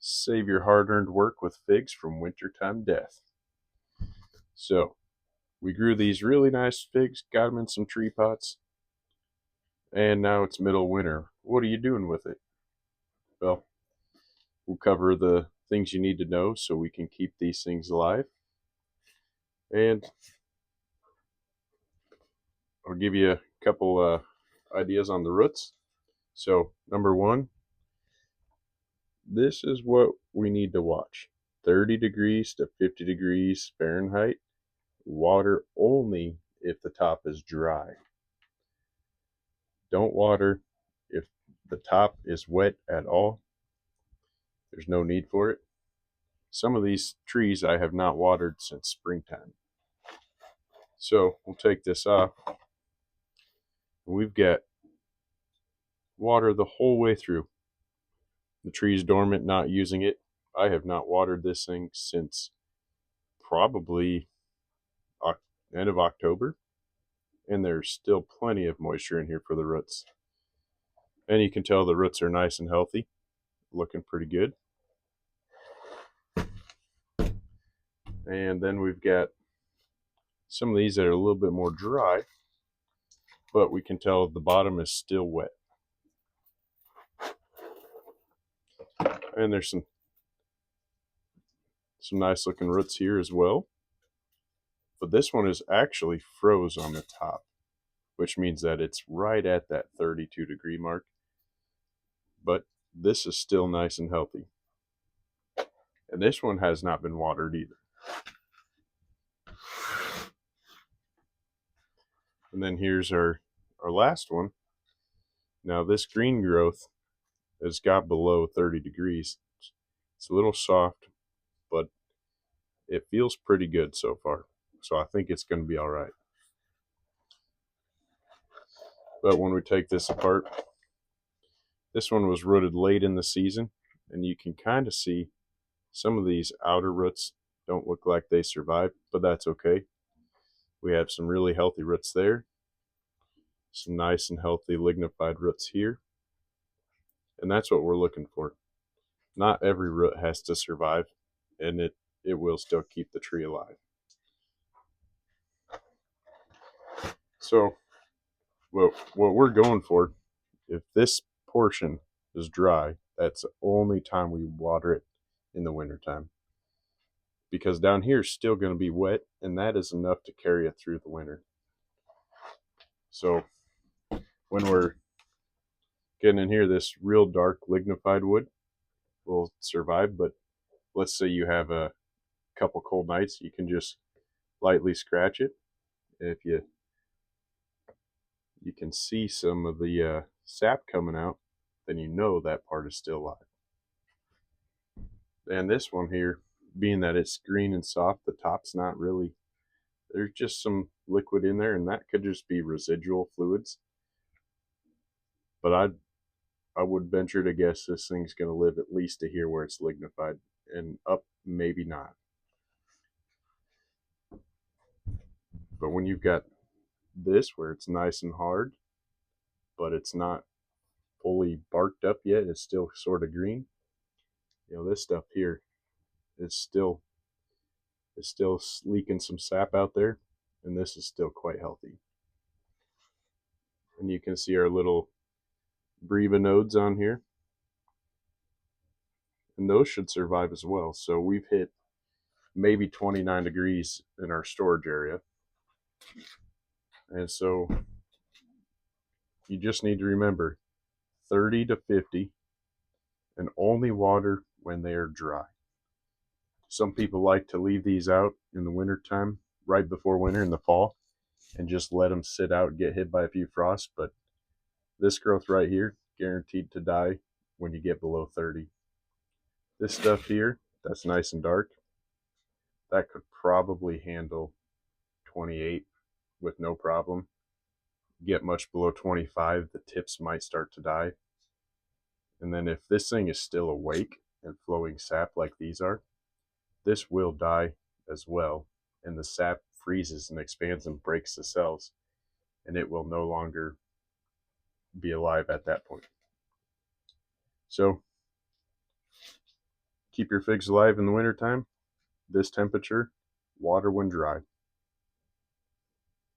Save your hard-earned work with figs from wintertime death. So, we grew these really nice figs, got them in some tree pots, and now it's middle winter. What are you doing with it? Well, we'll cover the things you need to know so we can keep these things alive. And I'll give you a couple ideas on the roots. So, number one, this is what we need to watch. 30 degrees to 50 degrees Fahrenheit. Water only if the top is dry. Don't water if the top is wet at all. There's no need for it. Some of these trees I have not watered since springtime. So we'll take this off. We've got water the whole way through. The tree's dormant, not using it. I have not watered this thing since probably end of October. And there's still plenty of moisture in here for the roots. And you can tell the roots are nice and healthy, looking pretty good. And then we've got some of these that are a little bit more dry, but we can tell the bottom is still wet. And there's some nice looking roots here as well. But this one is actually froze on the top, which means that it's right at that 32-degree mark. But this is still nice and healthy. And this one has not been watered either. And then here's our last one. Now this green growth has got below 30 degrees. It's a little soft, but it feels pretty good so far. So I think it's going to be all right. But when we take this apart, this one was rooted late in the season, and you can kind of see some of these outer roots don't look like they survived, but that's okay. We have some really healthy roots there, some nice and healthy lignified roots here, and that's what we're looking for. Not every root has to survive, and it will still keep the tree alive. So what we're going for, if this portion is dry, that's the only time we water it in the wintertime. Because down here is still going to be wet, and that is enough to carry it through the winter. So when we're getting in here, this real dark lignified wood will survive, but let's say you have a couple cold nights, you can just lightly scratch it. If you can see some of the sap coming out, then you know that part is still alive. And this one here, being that it's green and soft, the top's not really, there's just some liquid in there, and that could just be residual fluids. But I would venture to guess this thing's going to live at least to here where it's lignified, and up maybe not. But when you've got this where it's nice and hard, but it's not fully barked up yet, it's still sort of green. You know, this stuff here is still leaking some sap out there, and this is still quite healthy. And you can see our little breva nodes on here, and those should survive as well. So we've hit maybe 29 degrees in our storage area, and so you just need to remember 30 to 50, and only water when they are dry. Some people like to leave these out in the winter time, right before winter in the fall, and just let them sit out and get hit by a few frosts. But this growth right here, guaranteed to die when you get below 30. This stuff here, that's nice and dark, that could probably handle 28 with no problem. Get much below 25, the tips might start to die. And then if this thing is still awake and flowing sap like these are, this will die as well, and the sap freezes and expands and breaks the cells, and it will no longer be alive at that point. So Keep your figs alive in the wintertime. This temperature, water when dry.